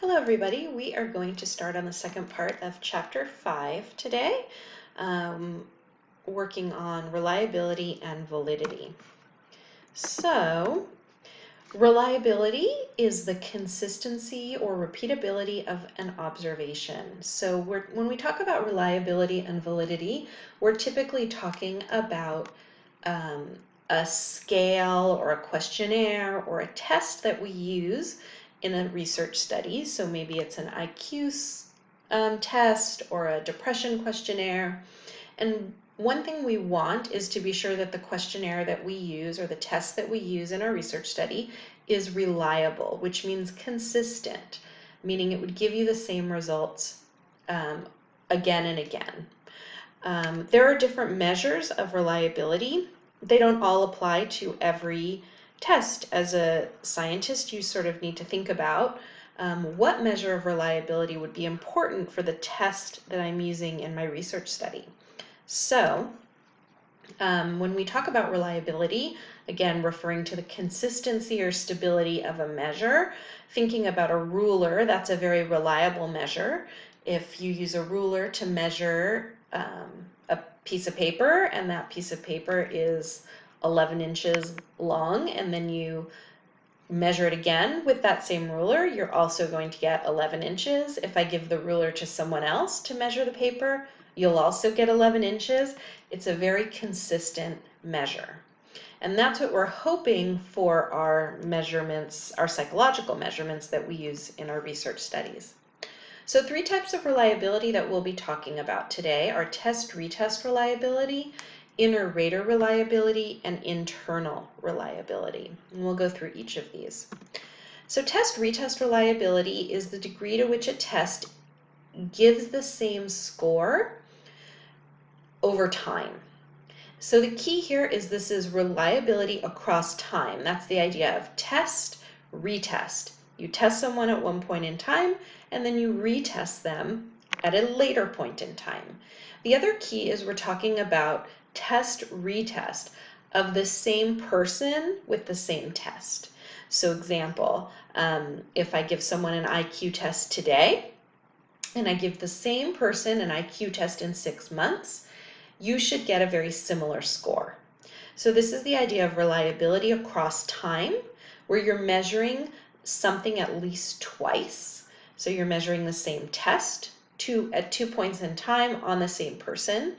Hello everybody, we are going to start on the second part of Chapter 5 today, working on reliability and validity. So, reliability is the consistency or repeatability of an observation. So when we talk about reliability and validity, we're typically talking about a scale or a questionnaire or a test that we use in a research study. So maybe it's an IQ test or a depression questionnaire. And one thing we want is to be sure that the questionnaire that we use or the test that we use in our research study is reliable, which means consistent, meaning it would give you the same results again and again. There are different measures of reliability. They don't all apply to every test. As a scientist, you sort of need to think about what measure of reliability would be important for the test that I'm using in my research study. So when we talk about reliability, again, referring to the consistency or stability of a measure, thinking about a ruler, that's a very reliable measure. If you use a ruler to measure a piece of paper and that piece of paper is 11 inches long, and then you measure it again with that same ruler, you're also going to get 11 inches. If I give the ruler to someone else to measure the paper, you'll also get 11 inches. It's a very consistent measure. And that's what we're hoping for our measurements, our psychological measurements that we use in our research studies. So 3 types of reliability that we'll be talking about today are test-retest reliability, Interrater reliability, and internal reliability. And we'll go through each of these. So test-retest reliability is the degree to which a test gives the same score over time. So the key here is this is reliability across time. That's the idea of test, retest. You test someone at one point in time, and then you retest them at a later point in time. The other key is we're talking about test, retest of the same person with the same test. So example, if I give someone an IQ test today, and I give the same person an IQ test in 6 months, you should get a very similar score. So this is the idea of reliability across time, where you're measuring something at least twice. So you're measuring the same test at 2 points in time on the same person,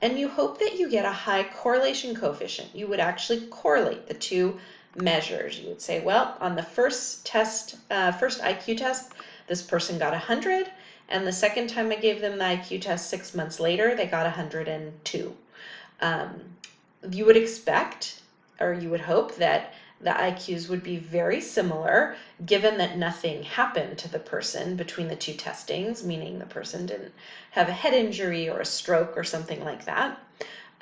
and you hope that you get a high correlation coefficient. You would actually correlate the 2 measures. You would say, well, on the first IQ test, this person got 100, and the second time I gave them the IQ test 6 months later, they got 102. You would expect, or you would hope, that the IQs would be very similar, given that nothing happened to the person between the 2 testings, meaning the person didn't have a head injury or a stroke or something like that.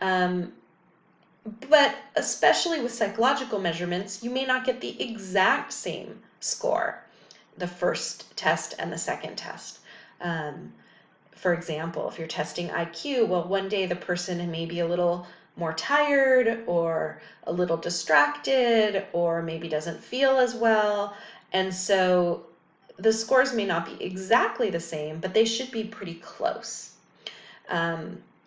But especially with psychological measurements, you may not get the exact same score, the first test and the second test. For example, if you're testing IQ, well, one day the person may be a little more tired or a little distracted or maybe doesn't feel as well. And so the scores may not be exactly the same, but they should be pretty close.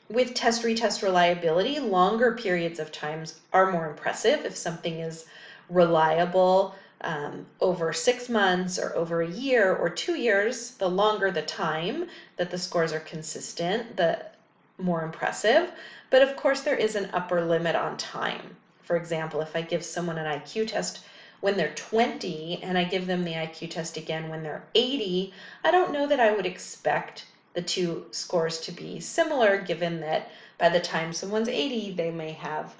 With test-retest reliability, longer periods of times are more impressive. If something is reliable over 6 months or over a year or 2 years, the longer the time that the scores are consistent, the more impressive. But of course there is an upper limit on time. For example, if I give someone an IQ test when they're 20 and I give them the IQ test again when they're 80, I don't know that I would expect the 2 scores to be similar, given that by the time someone's 80, they may have,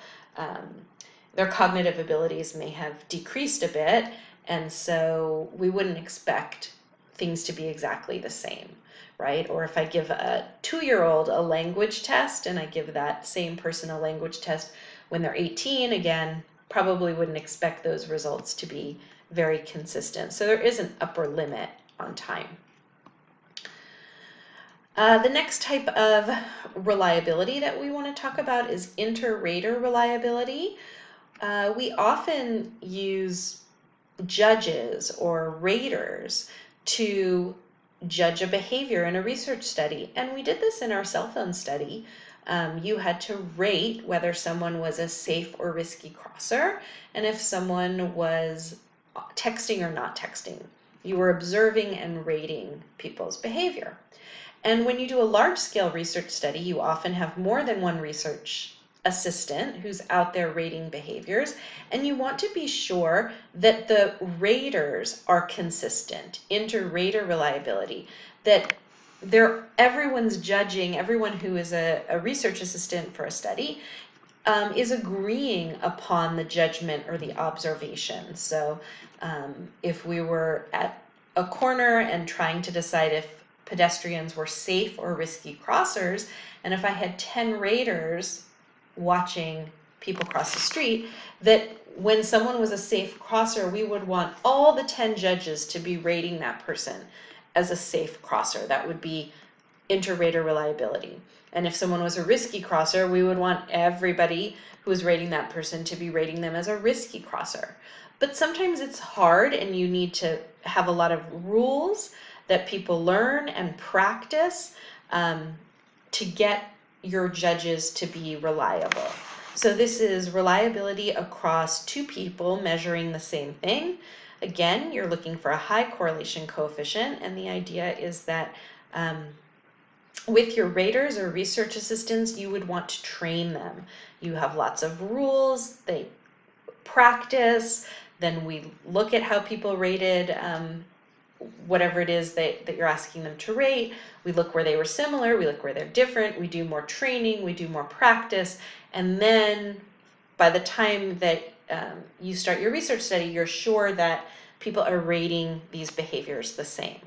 their cognitive abilities may have decreased a bit, and so we wouldn't expect things to be exactly the same. Right? Or if I give a 2-year-old a language test and I give that same person a language test when they're 18, again, probably wouldn't expect those results to be very consistent. So there is an upper limit on time. The next type of reliability that we want to talk about is inter-rater reliability. We often use judges or raters to judge a behavior in a research study. And we did this in our cell phone study. You had to rate whether someone was a safe or risky crosser, and if someone was texting or not texting. You were observing and rating people's behavior. And when you do a large-scale research study, you often have more than one research assistant who's out there rating behaviors, and you want to be sure that the raters are consistent, inter-rater reliability, that everyone's judging, everyone who is a research assistant for a study is agreeing upon the judgment or the observation. So if we were at a corner and trying to decide if pedestrians were safe or risky crossers, and if I had 10 raters watching people cross the street, that when someone was a safe crosser, we would want all the 10 judges to be rating that person as a safe crosser. That would be inter-rater reliability. And if someone was a risky crosser, we would want everybody who was rating that person to be rating them as a risky crosser. But sometimes it's hard, and you need to have a lot of rules that people learn and practice to get your judges to be reliable. So this is reliability across two people measuring the same thing. Again, you're looking for a high correlation coefficient, and the idea is that with your raters or research assistants, you would want to train them. You have lots of rules, they practice, then we look at how people rated whatever it is that you're asking them to rate. We look where they were similar, we look where they're different, we do more training, we do more practice, and then by the time that you start your research study, you're sure that people are rating these behaviors the same.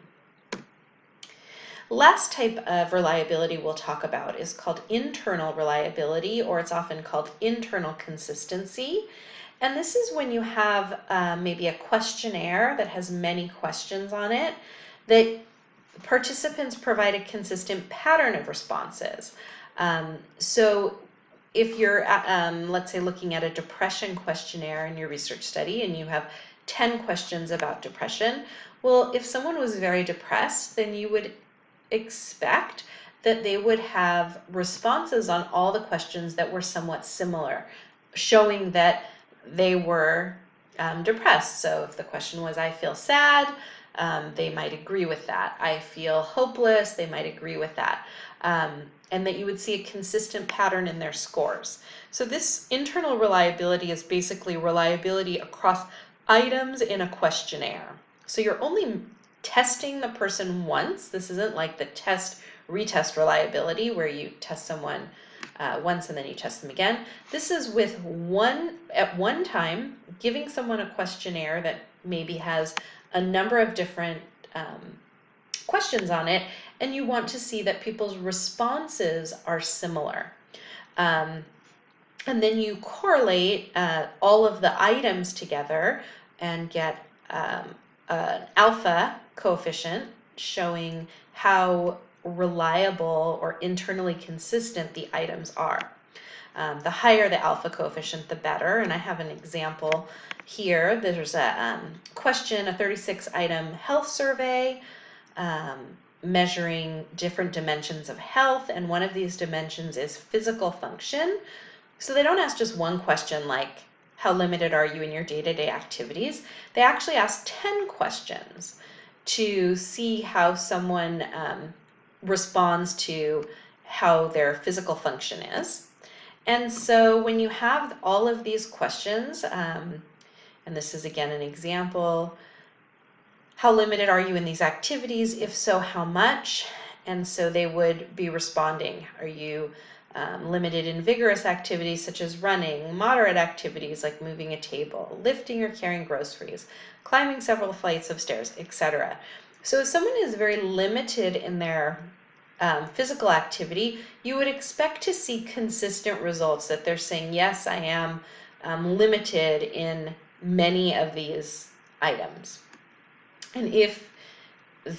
Last type of reliability we'll talk about is called internal reliability, or it's often called internal consistency. And this is when you have maybe a questionnaire that has many questions on it, that participants provide a consistent pattern of responses. So if you're, let's say, looking at a depression questionnaire in your research study and you have 10 questions about depression, well, if someone was very depressed, then you would expect that they would have responses on all the questions that were somewhat similar, showing that they were depressed. So if the question was, I feel sad, they might agree with that. I feel hopeless, they might agree with that. And that you would see a consistent pattern in their scores. So this internal reliability is basically reliability across items in a questionnaire. So you're only testing the person once. This isn't like the test-retest reliability where you test someone once and then you test them again. This is with at one time, giving someone a questionnaire that maybe has a number of different questions on it, and you want to see that people's responses are similar. And then you correlate all of the items together and get an alpha coefficient showing how reliable or internally consistent the items are. The higher the alpha coefficient, the better. And I have an example here. There's a question, a 36-item health survey measuring different dimensions of health, and one of these dimensions is physical function. So they don't ask just one question like, how limited are you in your day-to-day activities? They actually ask 10 questions to see how someone responds to how their physical function is. And so when you have all of these questions, and this is again an example, how limited are you in these activities? If so, how much? And so they would be responding. Are you limited in vigorous activities such as running, moderate activities like moving a table, lifting or carrying groceries, climbing several flights of stairs, etc. So if someone is very limited in their physical activity, you would expect to see consistent results, that they're saying, yes, I am limited in many of these items. And if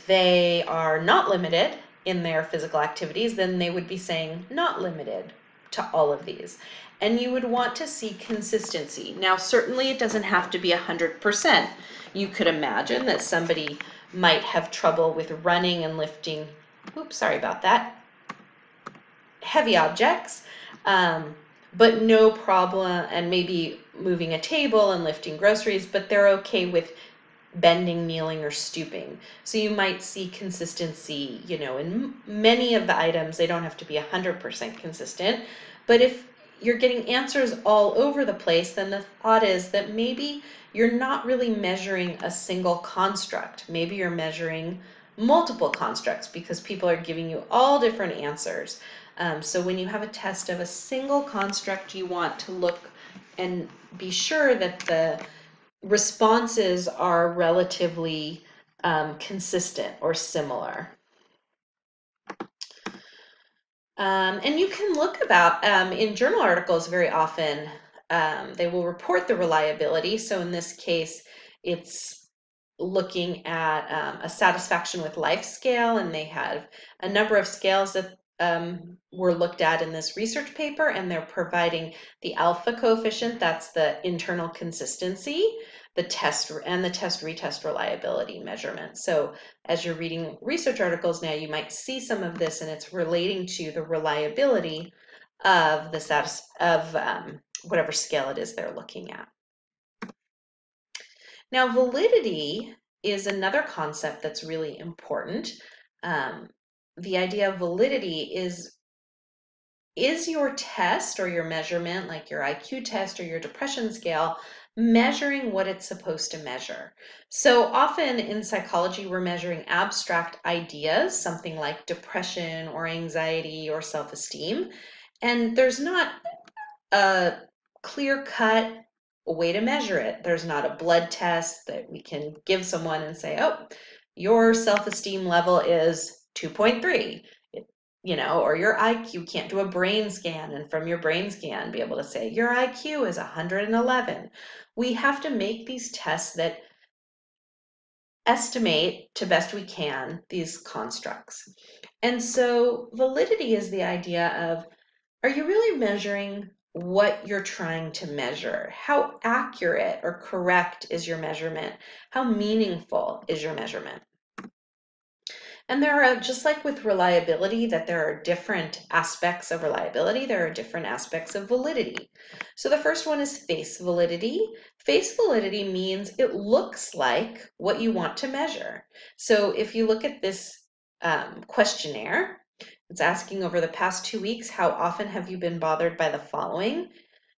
they are not limited in their physical activities, then they would be saying not limited to all of these. And you would want to see consistency. Now, certainly it doesn't have to be 100%. You could imagine that somebody might have trouble with running and lifting, oops, sorry about that, heavy objects, but no problem, and maybe moving a table and lifting groceries, but they're okay with bending, kneeling, or stooping. So you might see consistency, in many of the items. They don't have to be 100% consistent, but if you're getting answers all over the place, then the thought is that maybe you're not really measuring a single construct. Maybe you're measuring multiple constructs because people are giving you all different answers. So when you have a test of a single construct, you want to look and be sure that the responses are relatively consistent or similar. And you can look about, in journal articles very often, they will report the reliability. So in this case, it's looking at a satisfaction with life scale, and they have a number of scales that were looked at in this research paper, and they're providing the alpha coefficient, that's the internal consistency, the test-retest reliability measurement. So as you're reading research articles now, you might see some of this, and it's relating to the reliability of the status of whatever scale it is they're looking at. Now, validity is another concept that's really important. The idea of validity is your test or your measurement, like your IQ test or your depression scale, measuring what it's supposed to measure? So often in psychology, we're measuring abstract ideas, something like depression or anxiety or self-esteem, and there's not a clear-cut way to measure it. There's not a blood test that we can give someone and say, oh, your self-esteem level is 2.3, or your IQ, can't do a brain scan and from your brain scan be able to say your IQ is 111. We have to make these tests that estimate to best we can these constructs. And so validity is the idea of, are you really measuring what you're trying to measure? How accurate or correct is your measurement? How meaningful is your measurement? And there are, just like with reliability, that there are different aspects of reliability, there are different aspects of validity. So the first one is face validity. Face validity means it looks like what you want to measure. So if you look at this questionnaire, it's asking, over the past 2 weeks, how often have you been bothered by the following?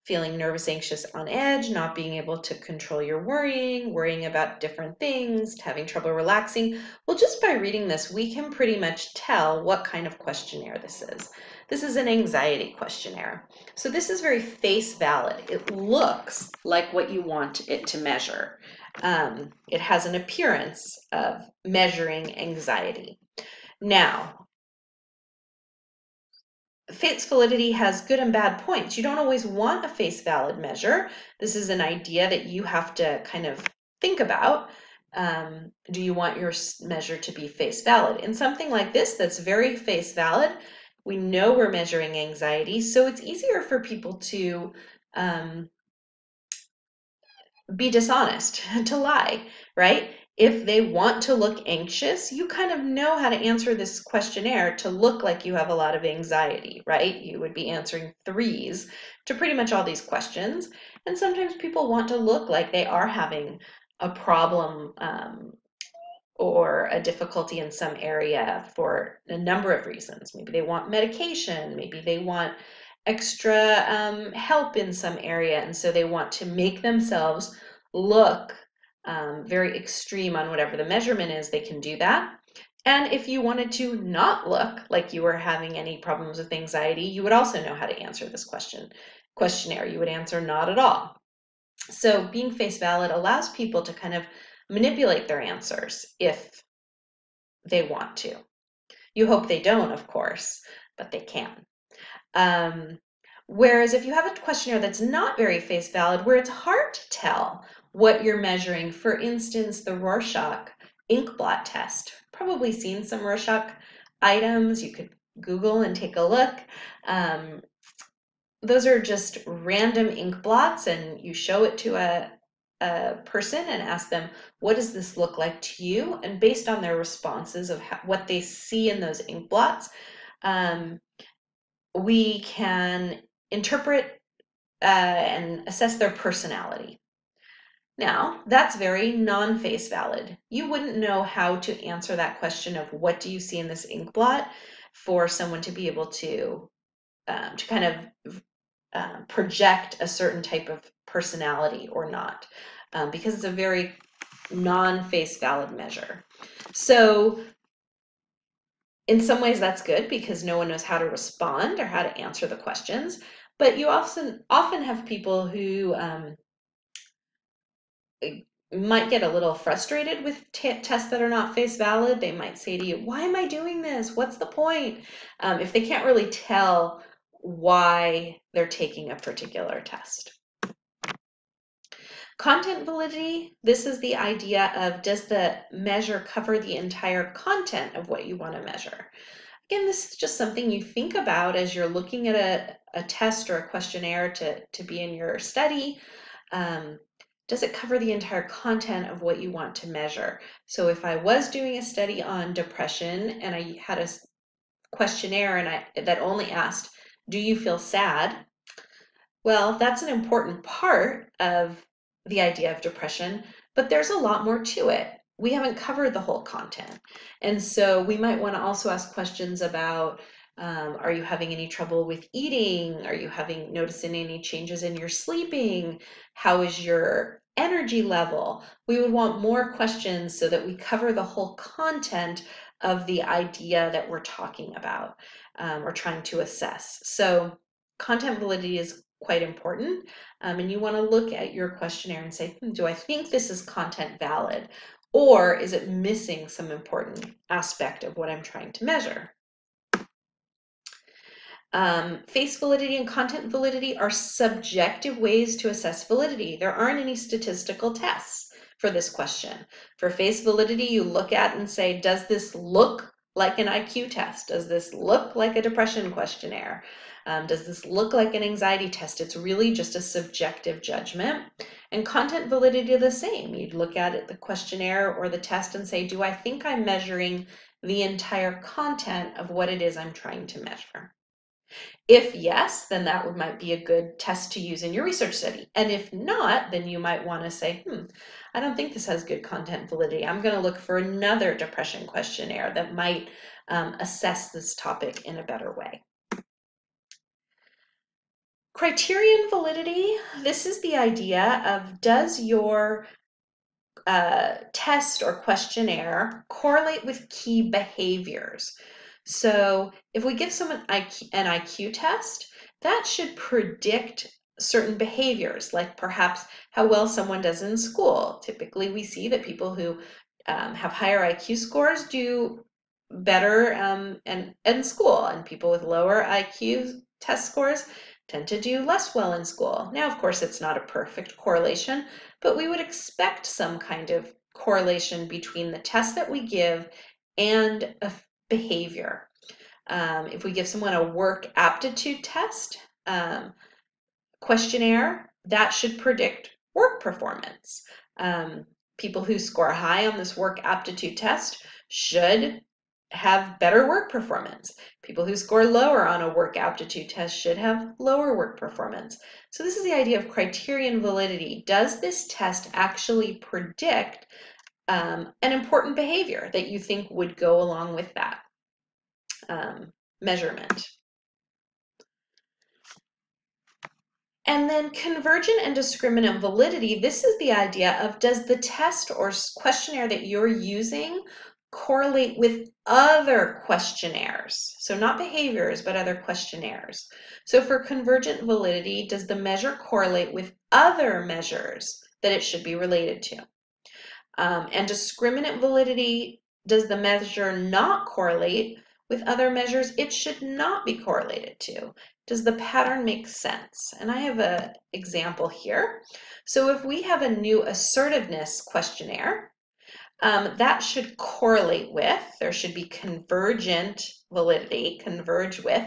Feeling nervous, anxious, on edge, not being able to control your worrying about different things, having trouble relaxing. Well, just by reading this, we can pretty much tell what kind of questionnaire this is. This is an anxiety questionnaire. So this is very face valid. It looks like what you want it to measure. It has an appearance of measuring anxiety. Now, face validity has good and bad points. You don't always want a face valid measure. This is an idea that you have to kind of think about. Do you want your measure to be face valid? In something like this that's very face valid, we know we're measuring anxiety, so it's easier for people to be dishonest, to lie, right? If they want to look anxious, you kind of know how to answer this questionnaire to look like you have a lot of anxiety, right? You would be answering 3s to pretty much all these questions. And sometimes people want to look like they are having a problem or a difficulty in some area for a number of reasons. Maybe they want medication, maybe they want extra help in some area, and so they want to make themselves look very extreme on whatever the measurement is. They can do that. And if you wanted to not look like you were having any problems with anxiety, you would also know how to answer this questionnaire. You would answer not at all. So being face valid allows people to kind of manipulate their answers if they want to. You hope they don't, of course, but they can. Whereas if you have a questionnaire that's not very face valid, where it's hard to tell what you're measuring, for instance, the Rorschach ink blot test. Probably seen some Rorschach items. You could Google and take a look. Those are just random ink blots, and you show it to a person and ask them, what does this look like to you? And based on their responses of what they see in those ink blots, we can interpret and assess their personality. Now, that's very non-face valid. You wouldn't know how to answer that question of what do you see in this ink blot for someone to be able to kind of project a certain type of personality or not, because it's a very non-face valid measure. So in some ways that's good because no one knows how to respond or how to answer the questions, but you often have people who might get a little frustrated with tests that are not face valid. They might say to you, why am I doing this? What's the point? If they can't really tell why they're taking a particular test. Content validity, this is the idea of, does the measure cover the entire content of what you want to measure? Again, this is just something you think about as you're looking at a test or a questionnaire to be in your study. Does it cover the entire content of what you want to measure? So if I was doing a study on depression and I had a questionnaire and that only asked, do you feel sad? Well, that's an important part of the idea of depression, but there's a lot more to it. We haven't covered the whole content. And so we might want to also ask questions about, are you having any trouble with eating? Are you noticing any changes in your sleeping? How is your energy level? We would want more questions so that we cover the whole content of the idea that we're talking about or trying to assess. So content validity is quite important, and you want to look at your questionnaire and say, do I think this is content valid, or is it missing some important aspect of what I'm trying to measure? Face validity and content validity are subjective ways to assess validity. There aren't any statistical tests for this question. For face validity, you look at and say, does this look like an IQ test? Does this look like a depression questionnaire? Does this look like an anxiety test? It's really just a subjective judgment. And content validity the same. You'd look at it, the questionnaire or the test, and say, do I think I'm measuring the entire content of what it is I'm trying to measure? If yes, then that might be a good test to use in your research study. And if not, then you might want to say, I don't think this has good content validity. I'm going to look for another depression questionnaire that might assess this topic in a better way. Criterion validity, this is the idea of, does your test or questionnaire correlate with key behaviors? So if we give someone an IQ test, that should predict certain behaviors, like perhaps how well someone does in school. Typically, we see that people who have higher IQ scores do better in school, and people with lower IQ test scores tend to do less well in school. Now, of course, it's not a perfect correlation, but we would expect some kind of correlation between the test that we give and a behavior. If we give someone a work aptitude test questionnaire, that should predict work performance. People who score high on this work aptitude test should have better work performance. People who score lower on a work aptitude test should have lower work performance. So this is the idea of criterion validity. Does this test actually predict an important behavior that you think would go along with that measurement? And then convergent and discriminant validity, this is the idea of, does the test or questionnaire that you're using correlate with other questionnaires? So not behaviors, but other questionnaires. So for convergent validity, does the measure correlate with other measures that it should be related to? And discriminant validity, does the measure not correlate with other measures it should not be correlated to? Does the pattern make sense? And I have an example here. So if we have a new assertiveness questionnaire, that should correlate with, there should be convergent validity, converge with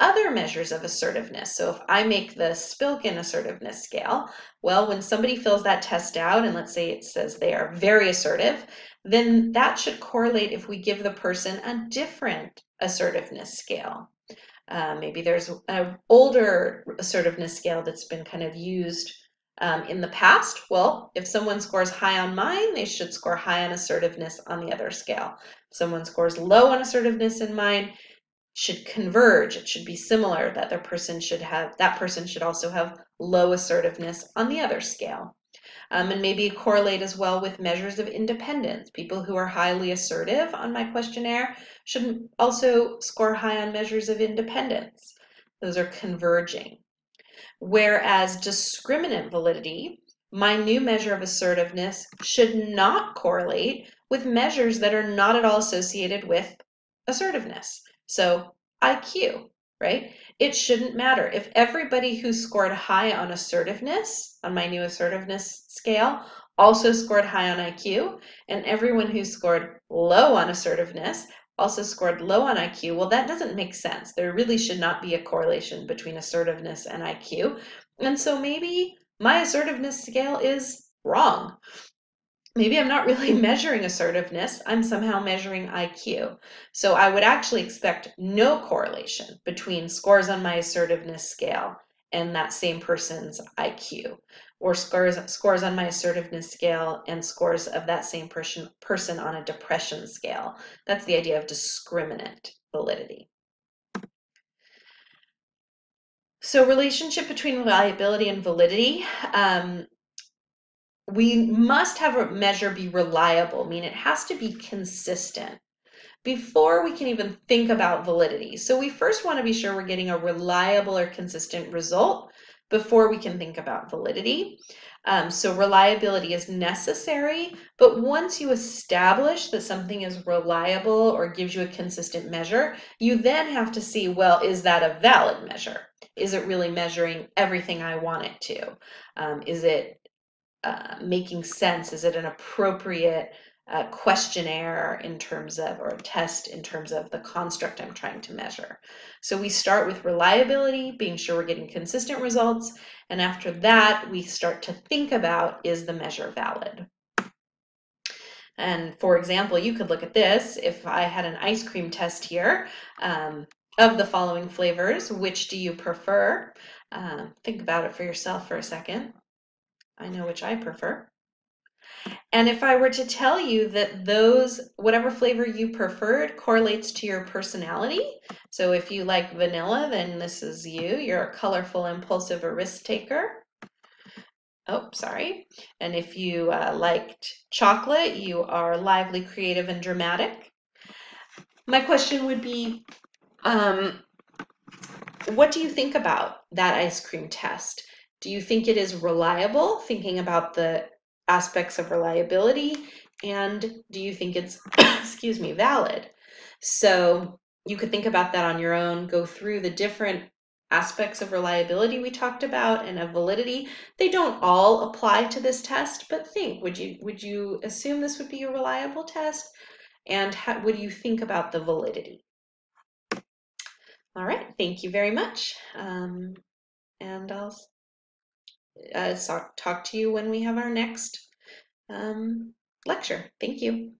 other measures of assertiveness. So if I make the Spilkin assertiveness scale, well, when somebody fills that test out, and let's say it says they are very assertive, then that should correlate if we give the person a different assertiveness scale. Maybe there's an older assertiveness scale that's been kind of used in the past. Well, if someone scores high on mine, they should score high on assertiveness on the other scale. If someone scores low on assertiveness in mine, should converge. It should be similar, that that person should also have low assertiveness on the other scale. And maybe correlate as well with measures of independence. People who are highly assertive on my questionnaire should also score high on measures of independence. Those are converging. Whereas discriminant validity, my new measure of assertiveness should not correlate with measures that are not at all associated with assertiveness. So IQ, right? It shouldn't matter. If everybody who scored high on assertiveness, on my new assertiveness scale, also scored high on IQ, and everyone who scored low on assertiveness also scored low on IQ, well, that doesn't make sense. There really should not be a correlation between assertiveness and IQ. And so maybe my assertiveness scale is wrong. Maybe I'm not really measuring assertiveness, I'm somehow measuring IQ. So I would actually expect no correlation between scores on my assertiveness scale and that same person's IQ, or scores on my assertiveness scale and scores of that same person on a depression scale. That's the idea of discriminant validity. So relationship between reliability and validity. We must have a measure be reliable, meaning it has to be consistent before we can even think about validity. So we first want to be sure we're getting a reliable or consistent result before we can think about validity. So reliability is necessary, but once you establish that something is reliable or gives you a consistent measure, you then have to see, well, is that a valid measure? Is it really measuring everything I want it to? Is it making sense? Is it an appropriate questionnaire in terms of, or a test in terms of the construct I'm trying to measure? So we start with reliability, being sure we're getting consistent results, and after that we start to think about, is the measure valid? And for example, you could look at this. If I had an ice cream test here, of the following flavors, which do you prefer? Think about it for yourself for a second. I know which I prefer. And if I were to tell you that whatever flavor you preferred correlates to your personality, so if you like vanilla, then this is you. You're a colorful, impulsive, a risk taker. Oh, sorry. And if you liked chocolate, you are lively, creative, and dramatic. My question would be, what do you think about that ice cream test? Do you think it is reliable, thinking about the aspects of reliability? And do you think it's, excuse me, valid? So you could think about that on your own, go through the different aspects of reliability we talked about and of validity. They don't all apply to this test, but think, would you assume this would be a reliable test? And what do you think about the validity? All right, thank you very much. And I'll talk to you when we have our next lecture. Thank you.